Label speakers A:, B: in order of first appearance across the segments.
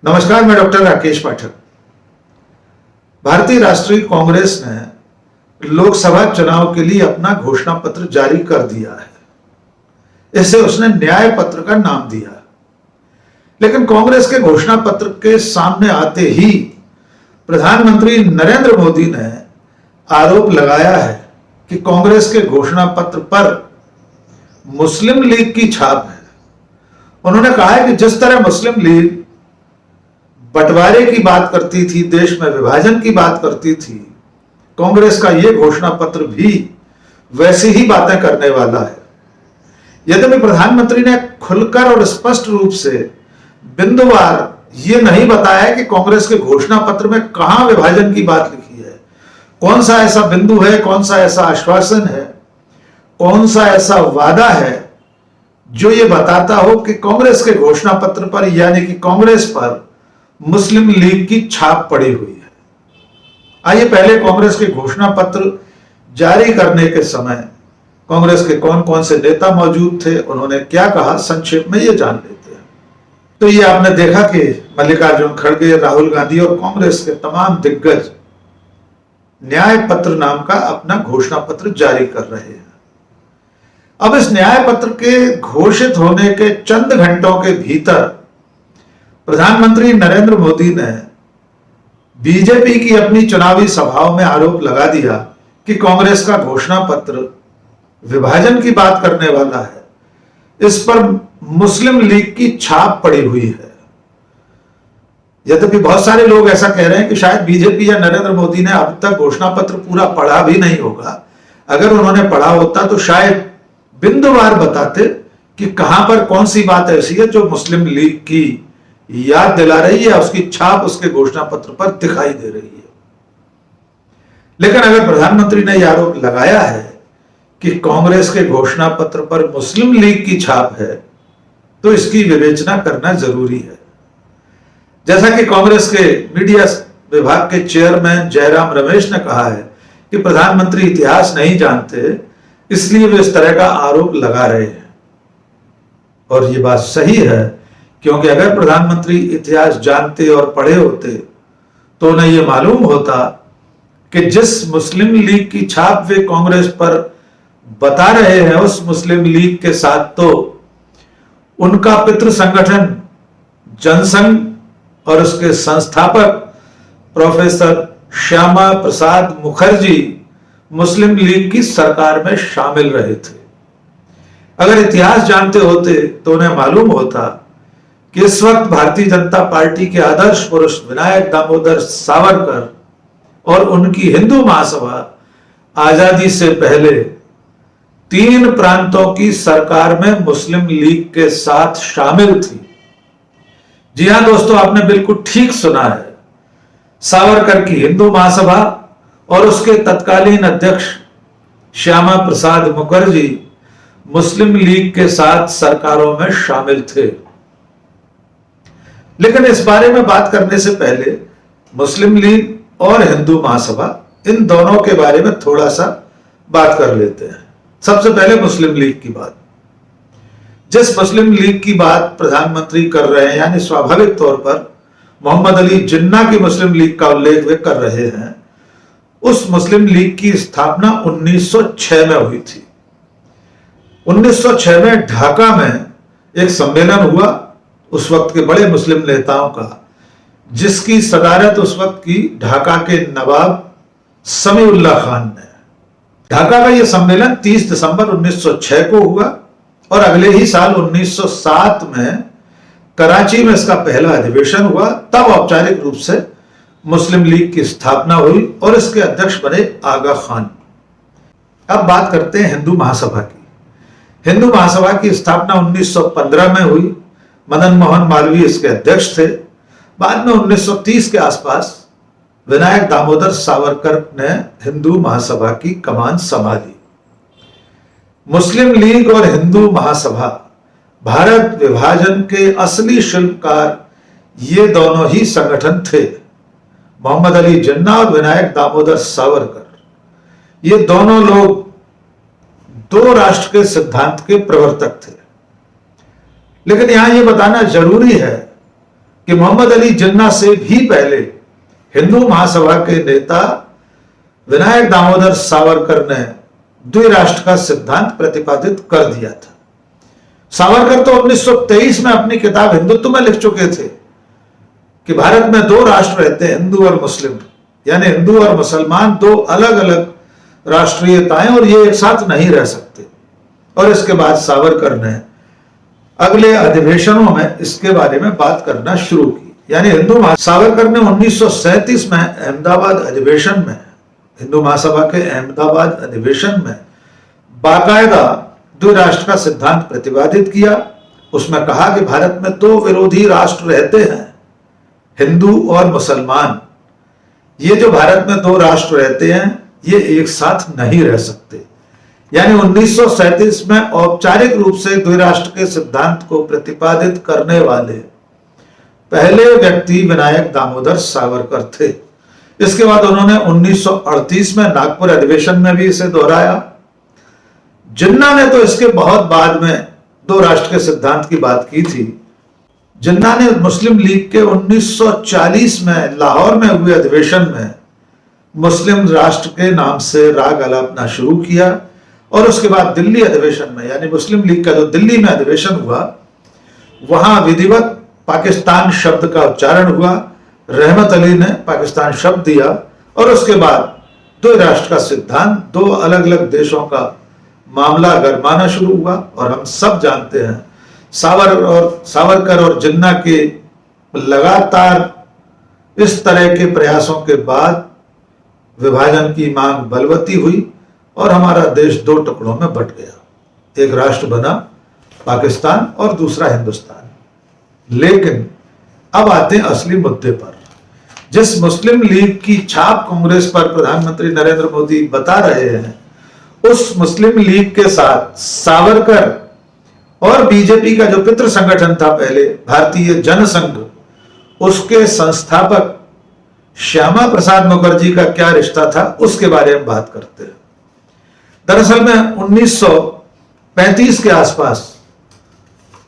A: नमस्कार, मैं डॉक्टर राकेश पाठक। भारतीय राष्ट्रीय कांग्रेस ने लोकसभा चुनाव के लिए अपना घोषणा पत्र जारी कर दिया है। इसे उसने न्याय पत्र का नाम दिया। लेकिन कांग्रेस के घोषणा पत्र के सामने आते ही प्रधानमंत्री नरेंद्र मोदी ने आरोप लगाया है कि कांग्रेस के घोषणा पत्र पर मुस्लिम लीग की छाप है। उन्होंने कहा है कि जिस तरह मुस्लिम लीग बंटवारे की बात करती थी, देश में विभाजन की बात करती थी, कांग्रेस का यह घोषणा पत्र भी वैसी ही बातें करने वाला है। यद्यपि प्रधानमंत्री ने खुलकर और स्पष्ट रूप से बिंदुवार यह नहीं बताया कि कांग्रेस के घोषणा पत्र में कहां विभाजन की बात लिखी है, कौन सा ऐसा बिंदु है, कौन सा ऐसा आश्वासन है, कौन सा ऐसा वादा है जो यह बताता हो कि कांग्रेस के घोषणा पत्र पर यानी कि कांग्रेस पर मुस्लिम लीग की छाप पड़ी हुई है। आइए पहले कांग्रेस के घोषणा पत्र जारी करने के समय कांग्रेस के कौन कौन से नेता मौजूद थे, उन्होंने क्या कहा, संक्षेप में ये जान लेते हैं। तो ये आपने देखा कि मल्लिकार्जुन खड़गे, राहुल गांधी और कांग्रेस के तमाम दिग्गज न्याय पत्र नाम का अपना घोषणा पत्र जारी कर रहे हैं। अब इस न्याय पत्र के घोषित होने के चंद घंटों के भीतर प्रधानमंत्री नरेंद्र मोदी ने बीजेपी की अपनी चुनावी सभाओं में आरोप लगा दिया कि कांग्रेस का घोषणा पत्र विभाजन की बात करने वाला है, इस पर मुस्लिम लीग की छाप पड़ी हुई है। यद्यपि बहुत सारे लोग ऐसा कह रहे हैं कि शायद बीजेपी या नरेंद्र मोदी ने अब तक घोषणा पत्र पूरा पढ़ा भी नहीं होगा। अगर उन्होंने पढ़ा होता तो शायद बिंदुवार बताते कि कहां पर कौन सी बात ऐसी है जो मुस्लिम लीग की याद दिला रही है, उसकी छाप उसके घोषणा पत्र पर दिखाई दे रही है। लेकिन अगर प्रधानमंत्री ने यह आरोप लगाया है कि कांग्रेस के घोषणा पत्र पर मुस्लिम लीग की छाप है, तो इसकी विवेचना करना जरूरी है। जैसा कि कांग्रेस के मीडिया विभाग के चेयरमैन जयराम रमेश ने कहा है कि प्रधानमंत्री इतिहास नहीं जानते, इसलिए वे इस तरह का आरोप लगा रहे हैं। और यह बात सही है, क्योंकि अगर प्रधानमंत्री इतिहास जानते और पढ़े होते तो उन्हें यह मालूम होता कि जिस मुस्लिम लीग की छाप वे कांग्रेस पर बता रहे हैं, उस मुस्लिम लीग के साथ तो उनका पितृ संगठन जनसंघ और उसके संस्थापक प्रोफेसर श्यामा प्रसाद मुखर्जी मुस्लिम लीग की सरकार में शामिल रहे थे। अगर इतिहास जानते होते तो उन्हें मालूम होता कि इस वक्त भारतीय जनता पार्टी के आदर्श पुरुष विनायक दामोदर सावरकर और उनकी हिंदू महासभा आजादी से पहले 3 प्रांतों की सरकार में मुस्लिम लीग के साथ शामिल थी। जी हां दोस्तों, आपने बिल्कुल ठीक सुना है। सावरकर की हिंदू महासभा और उसके तत्कालीन अध्यक्ष श्यामा प्रसाद मुखर्जी मुस्लिम लीग के साथ सरकारों में शामिल थे। लेकिन इस बारे में बात करने से पहले मुस्लिम लीग और हिंदू महासभा, इन दोनों के बारे में थोड़ा सा बात कर लेते हैं। सबसे पहले मुस्लिम लीग की बात। जिस मुस्लिम लीग की बात प्रधानमंत्री कर रहे हैं, यानी स्वाभाविक तौर पर मोहम्मद अली जिन्ना की मुस्लिम लीग का उल्लेख वे कर रहे हैं, उस मुस्लिम लीग की स्थापना 1906 में हुई थी। 1906 में ढाका में एक सम्मेलन हुआ उस वक्त के बड़े मुस्लिम नेताओं का, जिसकी सदारत उस वक्त की ढाका के नवाब समीउल्लाह खान ने। ढाका का यह सम्मेलन 30 दिसंबर 1906 को हुआ और अगले ही साल 1907 में कराची में इसका पहला अधिवेशन हुआ। तब औपचारिक रूप से मुस्लिम लीग की स्थापना हुई और इसके अध्यक्ष बने आगा खान। अब बात करते हैं हिंदू महासभा की। हिंदू महासभा की स्थापना 1915 में हुई। मदन मोहन मालवीय इसके अध्यक्ष थे। बाद में 1930 के आसपास विनायक दामोदर सावरकर ने हिंदू महासभा की कमान संभाली। मुस्लिम लीग और हिंदू महासभा भारत विभाजन के असली शिल्पकार ये दोनों ही संगठन थे। मोहम्मद अली जिन्ना और विनायक दामोदर सावरकर, ये दोनों लोग 2 राष्ट्र के सिद्धांत के प्रवर्तक थे। लेकिन यहां यह बताना जरूरी है कि मोहम्मद अली जिन्ना से भी पहले हिंदू महासभा के नेता विनायक दामोदर सावरकर ने द्विराष्ट्र का सिद्धांत प्रतिपादित कर दिया था। सावरकर तो 1923 में अपनी किताब हिंदुत्व में लिख चुके थे कि भारत में दो राष्ट्र रहते हैं, हिंदू और मुस्लिम, यानी हिंदू और मुसलमान दो अलग अलग राष्ट्रीयताएं, और ये एक साथ नहीं रह सकते। और इसके बाद सावरकर ने अगले अधिवेशनों में इसके बारे में बात करना शुरू की, यानी सावरकर ने 1937 में अहमदाबाद अधिवेशन में, हिंदू महासभा के अहमदाबाद अधिवेशन में बाकायदा द्विराष्ट्र का सिद्धांत प्रतिपादित किया। उसमें कहा कि भारत में दो विरोधी राष्ट्र रहते हैं, हिंदू और मुसलमान। ये जो भारत में दो राष्ट्र रहते हैं ये एक साथ नहीं रह सकते। यानी 1937 में औपचारिक रूप से द्विराष्ट्र के सिद्धांत को प्रतिपादित करने वाले पहले व्यक्ति विनायक दामोदर सावरकर थे। इसके बाद उन्होंने 1938 में नागपुर अधिवेशन में भी इसे दोहराया। जिन्ना ने तो इसके बहुत बाद में दो राष्ट्र के सिद्धांत की बात की थी। जिन्ना ने मुस्लिम लीग के 1940 में लाहौर में हुए अधिवेशन में मुस्लिम राष्ट्र के नाम से राग अलापना शुरू किया, और उसके बाद दिल्ली अधिवेशन में, यानी मुस्लिम लीग का जो दिल्ली में अधिवेशन हुआ, वहां विधिवत पाकिस्तान शब्द का उच्चारण हुआ। रहमत अली ने पाकिस्तान शब्द दिया, और उसके बाद दो राष्ट्र का सिद्धांत, दो अलग अलग देशों का मामला गरमाना शुरू हुआ। और हम सब जानते हैं सावरकर और जिन्ना के लगातार इस तरह के प्रयासों के बाद विभाजन की मांग बलवती हुई और हमारा देश दो टुकड़ों में बंट गया। एक राष्ट्र बना पाकिस्तान और दूसरा हिंदुस्तान। लेकिन अब आते हैं असली मुद्दे पर। जिस मुस्लिम लीग की छाप कांग्रेस पर प्रधानमंत्री नरेंद्र मोदी बता रहे हैं, उस मुस्लिम लीग के साथ सावरकर और बीजेपी का जो पितृ संगठन था पहले, भारतीय जनसंघ, उसके संस्थापक श्यामा प्रसाद मुखर्जी का क्या रिश्ता था, उसके बारे में बात करते हैं। दरअसल में 1935 के आसपास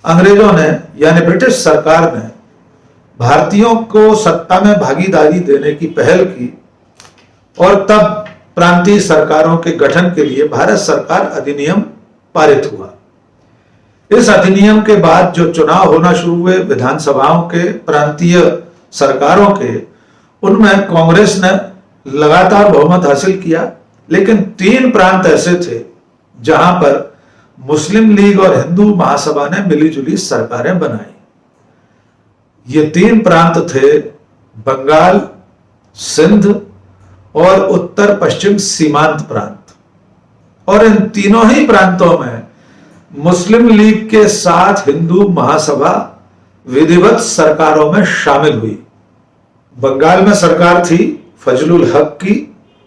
A: अंग्रेजों ने, यानी ब्रिटिश सरकार ने, भारतीयों को सत्ता में भागीदारी देने की पहल की, और तब प्रांतीय सरकारों के गठन के लिए भारत सरकार अधिनियम पारित हुआ। इस अधिनियम के बाद जो चुनाव होना शुरू हुए विधानसभाओं के, प्रांतीय सरकारों के, उनमें कांग्रेस ने लगातार बहुमत हासिल किया। लेकिन 3 प्रांत ऐसे थे जहां पर मुस्लिम लीग और हिंदू महासभा ने मिलीजुली सरकारें बनाई। ये 3 प्रांत थे बंगाल, सिंध और उत्तर पश्चिम सीमांत प्रांत। और इन तीनों ही प्रांतों में मुस्लिम लीग के साथ हिंदू महासभा विधिवत सरकारों में शामिल हुई। बंगाल में सरकार थी फजलुल हक की,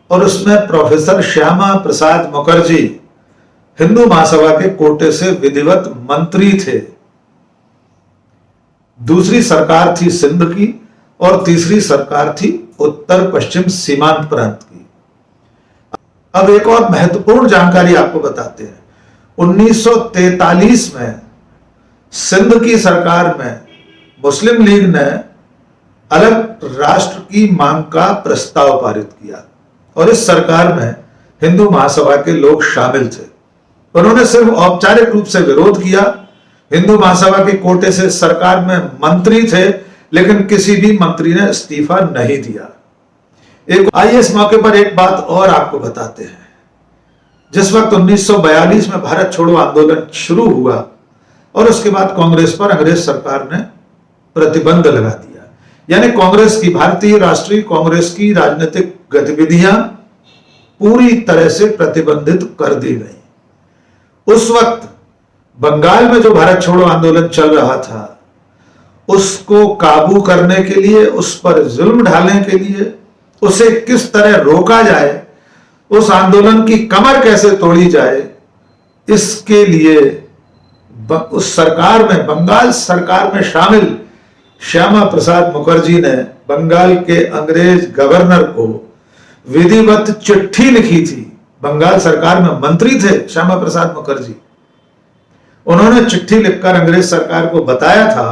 A: और उसमें प्रोफेसर श्यामा प्रसाद मुखर्जी हिंदू महासभा के कोटे से विधिवत मंत्री थे। दूसरी सरकार थी सिंध की, और तीसरी सरकार थी उत्तर पश्चिम सीमांत प्रांत की। अब एक और महत्वपूर्ण जानकारी आपको बताते हैं। 1943 में सिंध की सरकार में मुस्लिम लीग ने अलग राष्ट्र की मांग का प्रस्ताव पारित किया, और इस सरकार में हिंदू महासभा के लोग शामिल थे। उन्होंने सिर्फ औपचारिक रूप से विरोध किया। हिंदू महासभा के कोटे से सरकार में मंत्री थे, लेकिन किसी भी मंत्री ने इस्तीफा नहीं दिया। आइए इस मौके पर एक बात और आपको बताते हैं। जिस वक्त 1942 में भारत छोड़ो आंदोलन शुरू हुआ, और उसके बाद कांग्रेस पर अंग्रेज सरकार ने प्रतिबंध लगा दिया, यानी कांग्रेस की, भारतीय राष्ट्रीय कांग्रेस की राजनीतिक गतिविधियां पूरी तरह से प्रतिबंधित कर दी गई। उस वक्त बंगाल में जो भारत छोड़ो आंदोलन चल रहा था, उसको काबू करने के लिए, उस पर जुल्म ढालने के लिए, उसे किस तरह रोका जाए, उस आंदोलन की कमर कैसे तोड़ी जाए, इसके लिए उस सरकार में, बंगाल सरकार में शामिल श्यामा प्रसाद मुखर्जी ने बंगाल के अंग्रेज गवर्नर को विधिवत चिट्ठी लिखी थी। बंगाल सरकार में मंत्री थे श्यामा प्रसाद मुखर्जी। उन्होंने चिट्ठी लिखकर अंग्रेज सरकार को बताया था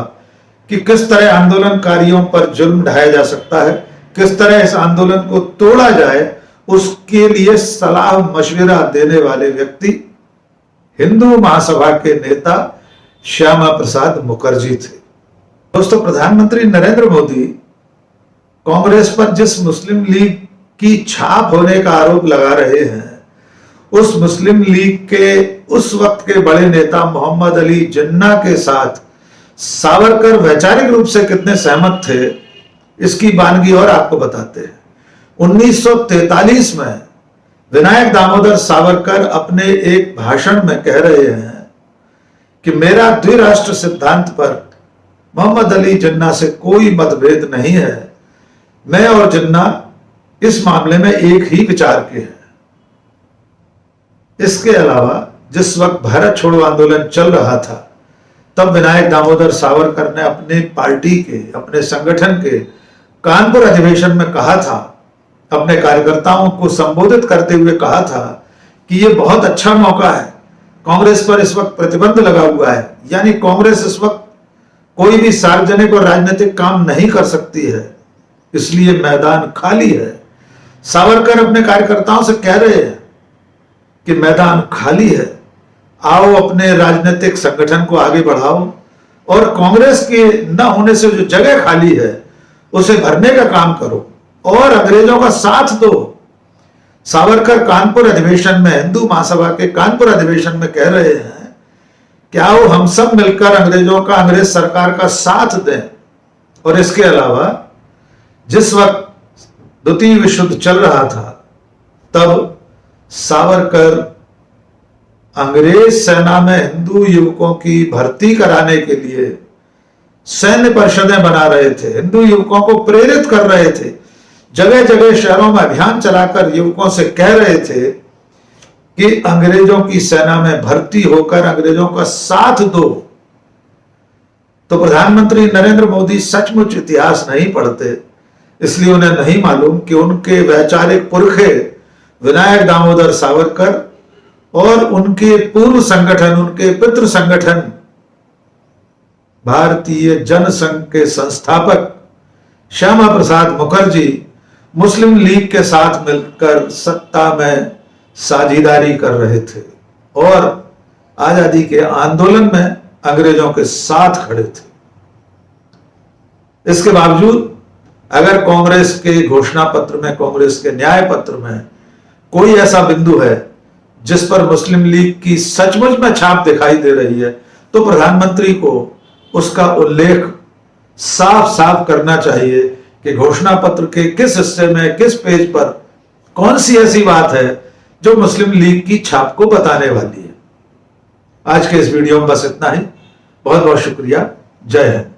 A: कि किस तरह आंदोलनकारियों पर जुल्म ढाया जा सकता है, किस तरह इस आंदोलन को तोड़ा जाए, उसके लिए सलाह मशविरा देने वाले व्यक्ति हिंदू महासभा के नेता श्यामा प्रसाद मुखर्जी थे। दोस्तों, प्रधानमंत्री नरेंद्र मोदी कांग्रेस पर जिस मुस्लिम लीग की छाप होने का आरोप लगा रहे हैं, उस मुस्लिम लीग के उस वक्त के बड़े नेता मोहम्मद अली जिन्ना के साथ सावरकर वैचारिक रूप से कितने सहमत थे, इसकी बानगी और आपको बताते हैं। 1943 में विनायक दामोदर सावरकर अपने एक भाषण में कह रहे हैं कि मेरा द्विराष्ट्र सिद्धांत पर मोहम्मद अली जिन्ना से कोई मतभेद नहीं है, मैं और जिन्ना इस मामले में एक ही विचार के हैं। इसके अलावा जिस वक्त भारत छोड़ो आंदोलन चल रहा था, तब विनायक दामोदर सावरकर ने अपने पार्टी के, अपने संगठन के कानपुर अधिवेशन में कहा था, अपने कार्यकर्ताओं को संबोधित करते हुए कहा था कि यह बहुत अच्छा मौका है, कांग्रेस पर इस वक्त प्रतिबंध लगा हुआ है, यानी कांग्रेस इस वक्त कोई भी सार्वजनिक और राजनीतिक काम नहीं कर सकती है, इसलिए मैदान खाली है। सावरकर अपने कार्यकर्ताओं से कह रहे हैं कि मैदान खाली है, आओ अपने राजनीतिक संगठन को आगे बढ़ाओ और कांग्रेस के न होने से जो जगह खाली है उसे भरने का काम करो और अंग्रेजों का साथ दो। सावरकर कानपुर अधिवेशन में, हिंदू महासभा के कानपुर अधिवेशन में कह रहे हैं कि आओ हम सब मिलकर अंग्रेज सरकार का साथ दें। और इसके अलावा जिस वक्त द्वितीय विश्व युद्ध चल रहा था, तब सावरकर अंग्रेज सेना में हिंदू युवकों की भर्ती कराने के लिए सैन्य परिषदें बना रहे थे, हिंदू युवकों को प्रेरित कर रहे थे, जगह जगह शहरों में अभियान चलाकर युवकों से कह रहे थे कि अंग्रेजों की सेना में भर्ती होकर अंग्रेजों का साथ दो। तो प्रधानमंत्री नरेंद्र मोदी सचमुच इतिहास नहीं पढ़ते, इसलिए उन्हें नहीं मालूम कि उनके वैचारिक पुरखे विनायक दामोदर सावरकर और उनके पूर्व संगठन, उनके पितृ संगठन भारतीय जनसंघ के संस्थापक श्यामा प्रसाद मुखर्जी मुस्लिम लीग के साथ मिलकर सत्ता में साझेदारी कर रहे थे और आजादी के आंदोलन में अंग्रेजों के साथ खड़े थे। इसके बावजूद अगर कांग्रेस के घोषणा पत्र में, कांग्रेस के न्याय पत्र में कोई ऐसा बिंदु है जिस पर मुस्लिम लीग की सचमुच में छाप दिखाई दे रही है, तो प्रधानमंत्री को उसका उल्लेख साफ साफ करना चाहिए कि घोषणा पत्र के किस हिस्से में, किस पेज पर कौन सी ऐसी बात है जो मुस्लिम लीग की छाप को बताने वाली है। आज के इस वीडियो में बस इतना ही। बहुत बहुत शुक्रिया। जय हिंद।